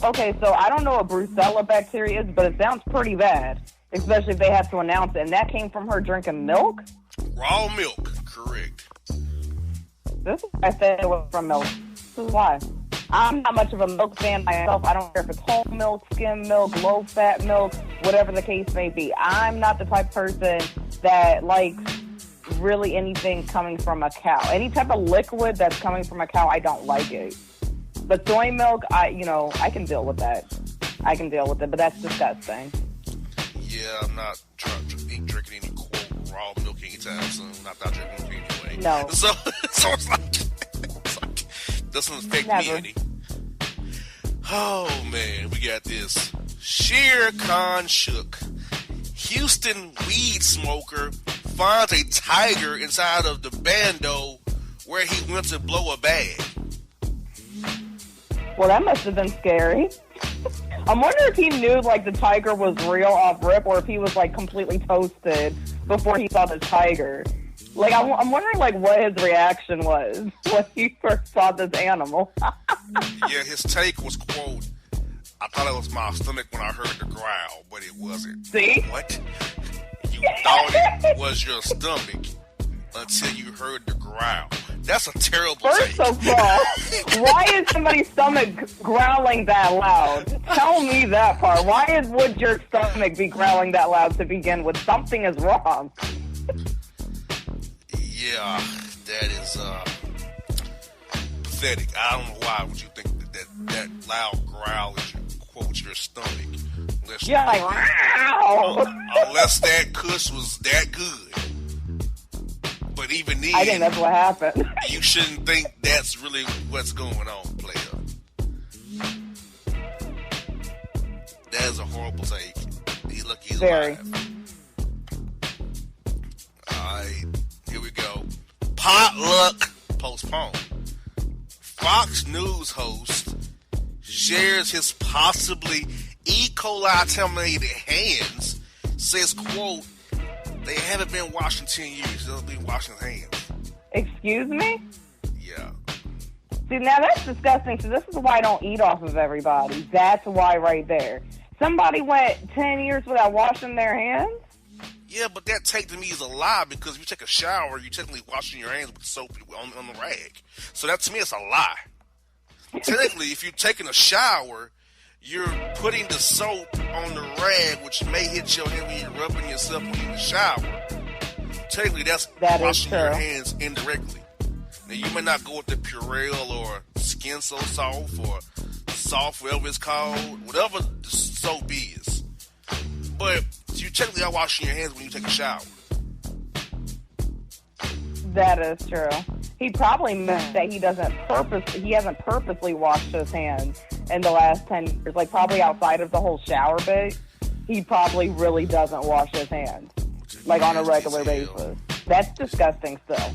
Okay, so I don't know what Brucella bacteria is, but it sounds pretty bad, especially if they have to announce it. And that came from her drinking milk? Raw milk, correct. This is why I said it was from milk. This is why. I'm not much of a milk fan myself. I don't care if it's whole milk, skim milk, low-fat milk, whatever the case may be. I'm not the type of person that likes really anything coming from a cow. Any type of liquid that's coming from a cow, I don't like it. But soy milk, I can deal with that. I can deal with it, but that's disgusting. Yeah, I'm not drinking any quote raw milk anytime soon. Not drinking milk anyway. No. So it's like doesn't affect me any. Oh man, we got this. Shere Khan shook. Houston weed smoker finds a tiger inside of the bando where he went to blow a bag. Well, that must have been scary. I'm wondering if he knew, like, the tiger was real off rip, or if he was, like, completely toasted before he saw the tiger. Like, I'm wondering, like, what his reaction was when he first saw this animal. Yeah, his take was, quote, I thought it was my stomach when I heard the growl, but it wasn't. See? What? You thought it was your stomach until you heard the growl. That's a terrible take. First of all, why is somebody's stomach growling that loud? Tell me that part. Why would your stomach be growling that loud to begin with? Something is wrong. Yeah, that is pathetic. I don't know why would you think that loud growl is quote your stomach. Unless like, wow. Unless that kush was that good. But even then, I think that's what happened. You shouldn't think that's really what's going on, player. That is a horrible take. He's lucky he's alive. Alright, here we go. Potluck postponed. Fox News host shares his possibly E. coli contaminated hands, says, quote, They haven't been washing 10 years. They'll be washing hands. Excuse me? Yeah. See, now that's disgusting. So this is why I don't eat off of everybody. That's why right there. Somebody went 10 years without washing their hands? Yeah, but that take to me is a lie because if you take a shower, you're technically washing your hands with soap on the rag. So that to me is a lie. Technically, if you're taking a shower, you're putting the soap on the rag, which may hit your hand when you're rubbing yourself when you're in the shower. Technically, that's washing your hands indirectly. Now, you may not go with the Purell or Skin So Soft or Soft, whatever it's called, whatever the soap is. But you technically are washing your hands when you take a shower. That is true. He probably meant that he hasn't purposely washed his hands in the last 10 years. Like, probably outside of the whole shower bit, he probably really doesn't wash his hands, like, on a regular basis. That's disgusting still.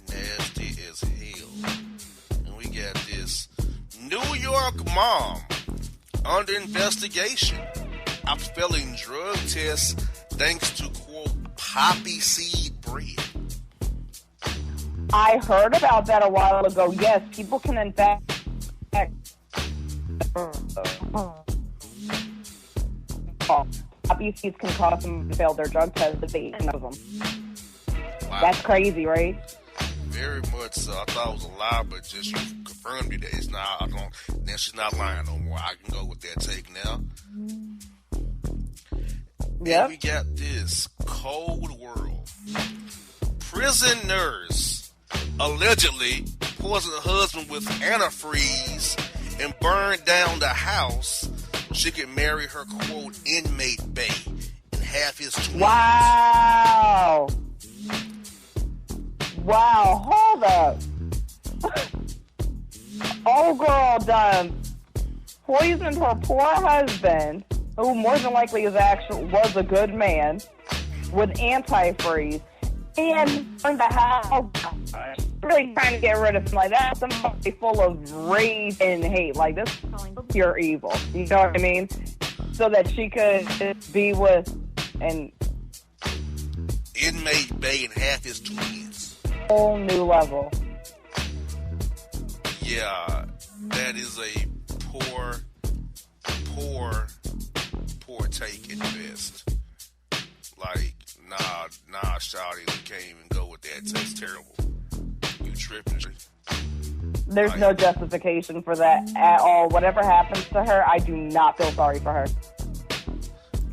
Nasty as hell. And we got this New York mom under investigation after failing drug tests thanks to, quote, poppy seed bread. I heard about that a while ago. Yes, people can in fact poppy seeds can cause them to fail their drug test if they eat them. Wow. That's crazy, right? Very much so. I thought it was a lie, but just you confirmed it that it's not. Now she's not lying no more. I can go with that take now. Yeah. And we got this cold world. Prison nurse allegedly poisoned her husband with antifreeze and burned down the house so she could marry her, quote, inmate bae and have his twins. Wow. Wow, hold up. Old girl done poisoned her poor husband, who more than likely was a good man, with antifreeze, and burned the house. Really trying to get rid of him like that. Somebody full of rage and hate. Like, this is pure evil. You know what I mean? So that she could be with an inmate bae and half his twins. Whole new level. Yeah, that is a poor take at best. Like, nah, shawty, we can't even go with that. That's terrible. You tripping. There's no justification for that at all. Whatever happens to her, I do not feel sorry for her.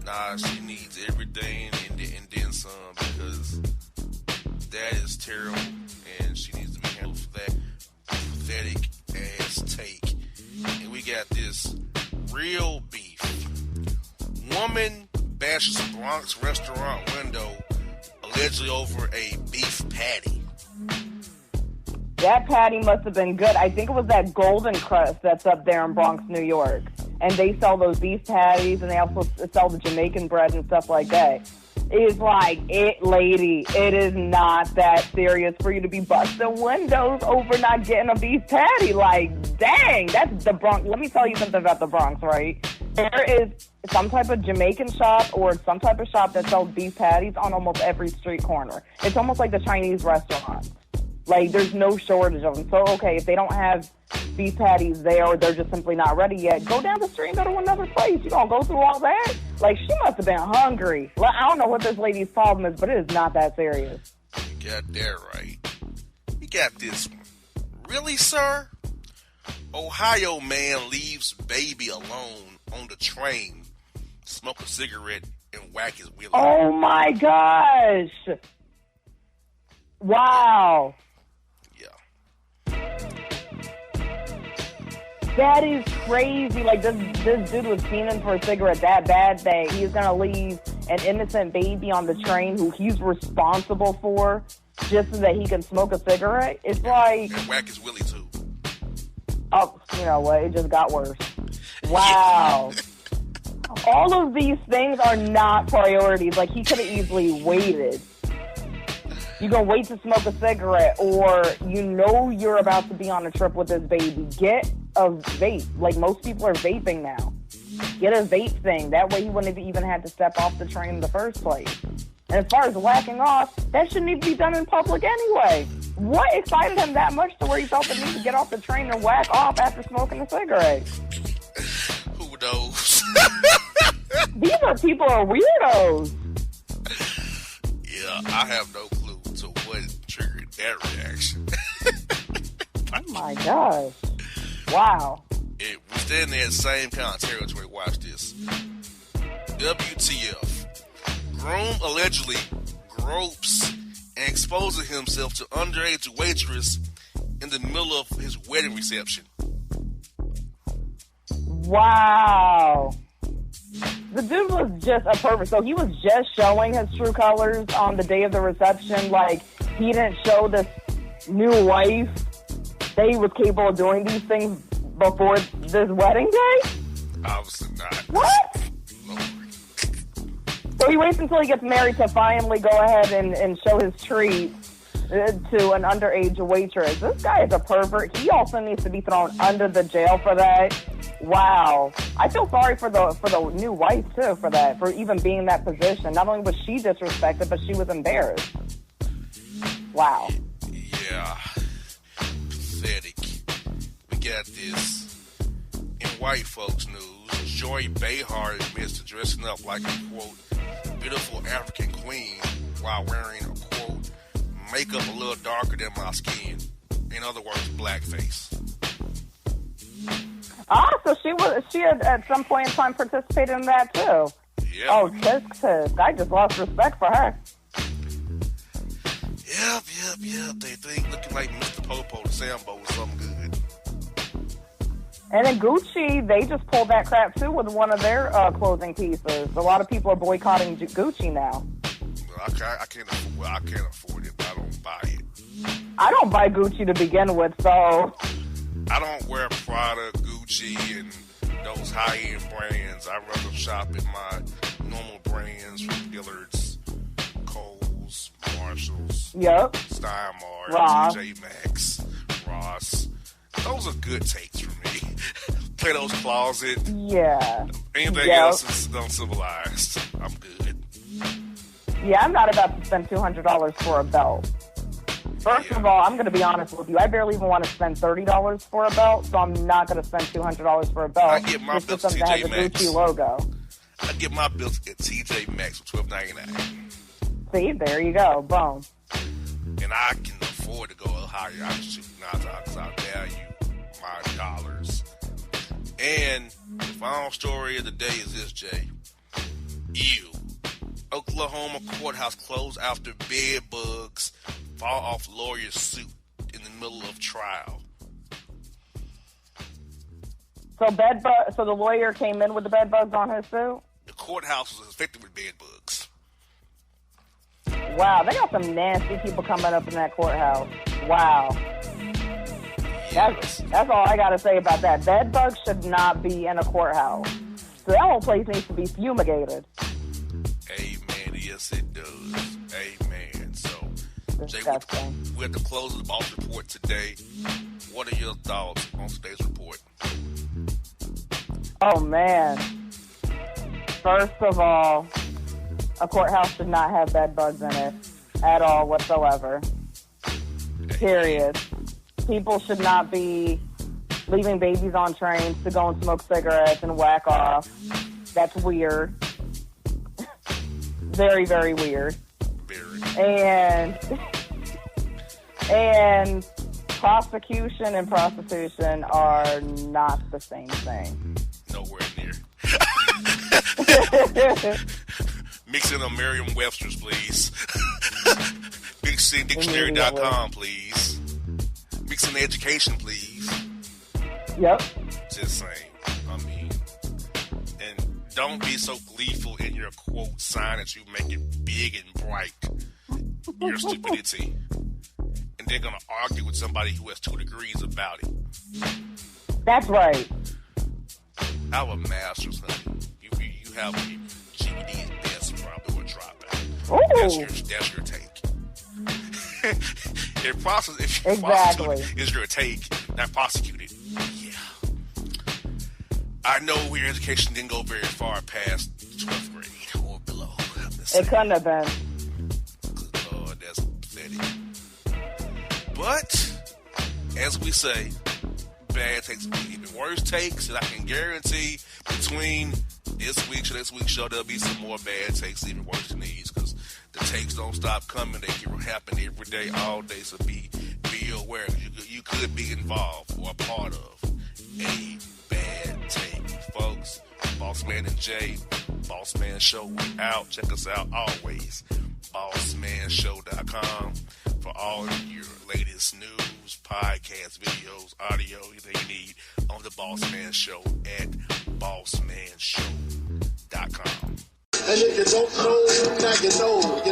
Nah, she needs everything and then some, because that is terrible, and she needs to be handled for that pathetic ass take. And we got this real beef. Woman bashes Bronx restaurant window allegedly over a beef patty. That patty must have been good. I think it was that Golden Crust that's up there in Bronx, New York. And they sell those beef patties, and they also sell the Jamaican bread and stuff like that. It's like, lady, it is not that serious for you to be busting windows over not getting a beef patty. Like, dang, that's the Bronx. Let me tell you something about the Bronx, right? There is some type of Jamaican shop or some type of shop that sells beef patties on almost every street corner. It's almost like the Chinese restaurants. Like, there's no shortage of them. So, okay, if they don't have beef patties there or they're just simply not ready yet, go down the street and go to another place. You gonna go through all that? Like, she must have been hungry. I don't know what this lady's problem is, but it is not that serious. You got that right. You got this one. Really, sir? Ohio man leaves baby alone on the train, smoke a cigarette, and whack his wheelie. Oh, my gosh. Wow. That is crazy. Like, this dude was fiending for a cigarette that bad that he's going to leave an innocent baby on the train who he's responsible for just so that he can smoke a cigarette. It's like... And whack his willy, too. Oh, you know what? It just got worse. Wow. All of these things are not priorities. Like, he could have easily waited. You gonna wait to smoke a cigarette, or you know you're about to be on a trip with this baby. Get a vape. Like, most people are vaping now. Get a vape thing. That way he wouldn't have even had to step off the train in the first place. And as far as whacking off, that shouldn't even be done in public anyway. What excited him that much to where he felt the need to get off the train and whack off after smoking a cigarette? Who knows? People are weirdos. Yeah, I have no clue to what triggered that reaction. Oh my gosh. Wow. We stand in that same kind of territory. Watch this. WTF. Groom allegedly gropes and exposes himself to underage waitress in the middle of his wedding reception. Wow. The dude was just a pervert. So he was just showing his true colors on the day of the reception. Like, he didn't show this new wife that he was capable of doing these things before this wedding day? Obviously not. What? So he waits until he gets married to finally go ahead and show his treat to an underage waitress. This guy is a pervert. He also needs to be thrown under the jail for that. Wow. I feel sorry for the new wife, too, for that, for even being in that position. Not only was she disrespected, but she was embarrassed. Wow. Yeah. Pathetic. We got this. In white folks news, Joy Behar admits to dressing up like a, quote, beautiful African queen while wearing a, quote, makeup a little darker than my skin. In other words, blackface. So she had at some point in time participated in that too. Yep. Oh, tisk. I just lost respect for her. Yep. They think looking like Mr. Popo the Sambo was something good. And then Gucci, they just pulled that crap too with one of their clothing pieces. A lot of people are boycotting Gucci now. I can't afford it, but I don't buy it. I don't buy Gucci to begin with, so I don't wear Prada, Gucci, and those high-end brands. I'd rather shop at my normal brands from Dillard's, Kohl's, Marshalls, yep, Steinmart, Ross. TJ Maxx, Ross. Those are good takes for me. Plato's Closet. Yeah. Anything else is uncivilized. I'm good. Yeah, I'm not about to spend $200 for a belt. First of all, I'm going to be honest with you. I barely even want to spend $30 for a belt, so I'm not going to spend $200 for a belt. I get my belts at something that has TJ a Maxx. Gucci logo. I get my belts at TJ Maxx for $12.99. See, there you go. Boom. And I can afford to go higher. I'm shooting out because I value my dollars. And the final story of the day is this, Jay. Ew. Oklahoma courthouse closed after bed bugs fall off lawyer's suit in the middle of trial. So the lawyer came in with the bed bugs on his suit? The courthouse was infected with bed bugs. Wow, they got some nasty people coming up in that courthouse. Wow. Yes. That's all I got to say about that. Bed bugs should not be in a courthouse. So that whole place needs to be fumigated. Amen. Yes, it does. Amen. So, Jay, we have to close the Boss Report today. What are your thoughts on today's report? Oh, man. First of all, a courthouse should not have bed bugs in it at all whatsoever. Period. People should not be leaving babies on trains to go and smoke cigarettes and whack off. That's weird. Very, very weird. Very. And prosecution and prostitution are not the same thing. Nowhere near. Mix in a Merriam-Webster's, please. BigCDictionary.com, please. Mix in education, please. Yep. Just saying. I mean, and don't be so gleeful in your quote sign that you make it big and bright. Your stupidity. And they're going to argue with somebody who has 2 degrees about it. That's right. I have a master's, honey. You have a GED at best, probably, or dropout. That's your take. If prostitute is your take, not prosecuted, yeah. I know your education didn't go very far past 12th grade or below. It couldn't have been. Good Lord, that's pathetic. But, as we say, bad takes will be even worse takes, and I can guarantee between this week's and next week's show, there'll be some more bad takes even worse than these, because the takes don't stop coming. They can happen every day, all day, so be aware. You could be involved or a part of a bad take, folks. Bossman and Jay, Bossman Show, we out. Check us out always, bossmanshow.com, for all of your latest news, podcasts, videos, audio, anything you need on the Bossman Show at bossmanshow.com. And if you don't know, now you know.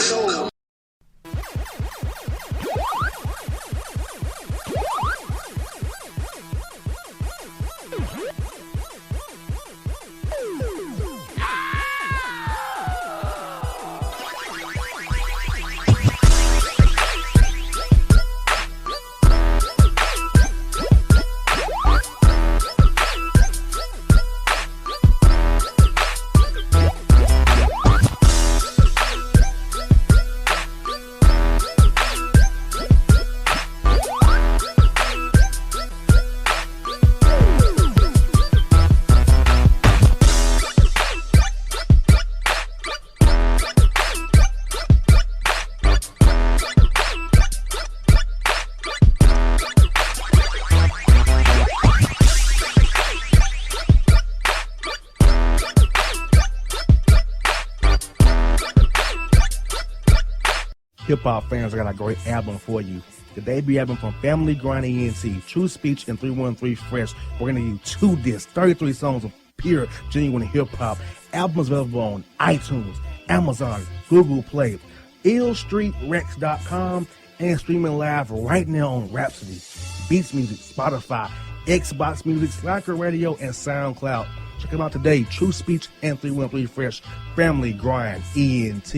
Hip-hop fans, I got a great album for you. The debut album from Family Grind ENT, True Speech and 313 Fresh. We're going to give you 2 discs, 33 songs of pure, genuine hip-hop. Albums available on iTunes, Amazon, Google Play, illstreetrex.com, and streaming live right now on Rhapsody, Beats Music, Spotify, Xbox Music, Slacker Radio, and SoundCloud. Check them out today. True Speech and 313 Fresh. Family Grind ENT.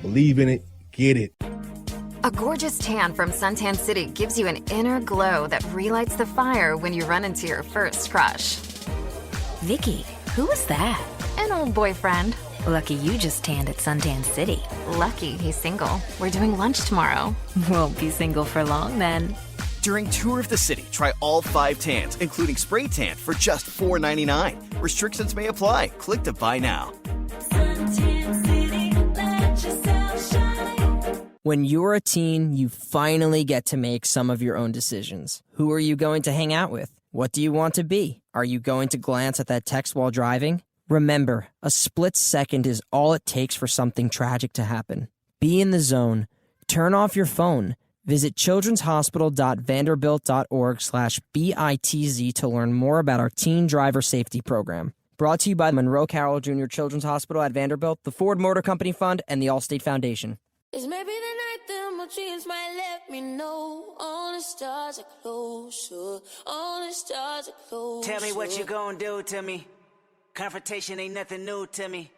Believe in it. Get it. A gorgeous tan from Suntan City gives you an inner glow that relights the fire when you run into your first crush. Vicky, who was that? An old boyfriend. Lucky you just tanned at Suntan City. Lucky he's single. We're doing lunch tomorrow. Won't be single for long then. During Tour of the City, try all 5 tans, including spray tan, for just $4.99. Restrictions may apply. Click to buy now. Suntan City, let yourself shine. When you're a teen, you finally get to make some of your own decisions. Who are you going to hang out with? What do you want to be? Are you going to glance at that text while driving? Remember, a split second is all it takes for something tragic to happen. Be in the zone. Turn off your phone. Visit childrenshospital.vanderbilt.org/BITZ to learn more about our teen driver safety program. Brought to you by Monroe Carroll Jr. Children's Hospital at Vanderbilt, the Ford Motor Company Fund, and the Allstate Foundation. It's maybe the night that my dreams might let me know. All the stars are closer. All the stars are closer. Tell me what you gonna do to me. Confrontation ain't nothing new to me.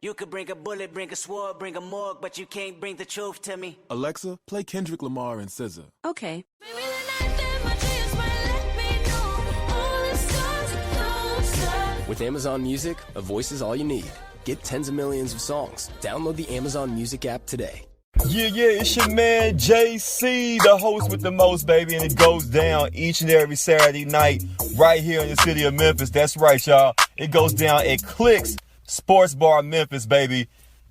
You could bring a bullet, bring a sword, bring a morgue, but you can't bring the truth to me. Alexa, play Kendrick Lamar and SZA. Okay. Maybe the night that my dreams might let me know. All the stars are closer. With Amazon Music, a voice is all you need. Get tens of millions of songs. Download the Amazon Music app today. Yeah, it's your man JC, the host with the most, baby, and it goes down each and every Saturday night right here in the city of Memphis. That's right, y'all. It goes down at Clicks Sports Bar Memphis, baby.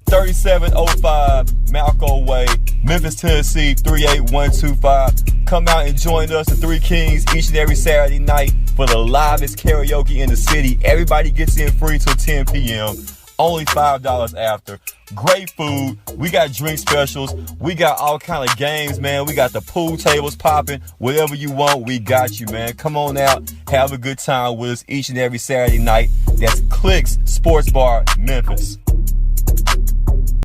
3705 Malco Way, Memphis, Tennessee, 38125. Come out and join us, the Three Kings, each and every Saturday night for the livest karaoke in the city. Everybody gets in free till 10 p.m. Only $5 after. Great food. We got drink specials. We got all kind of games, man. We got the pool tables popping. Whatever you want, we got you, man. Come on out. Have a good time with us each and every Saturday night. That's Clicks Sports Bar, Memphis.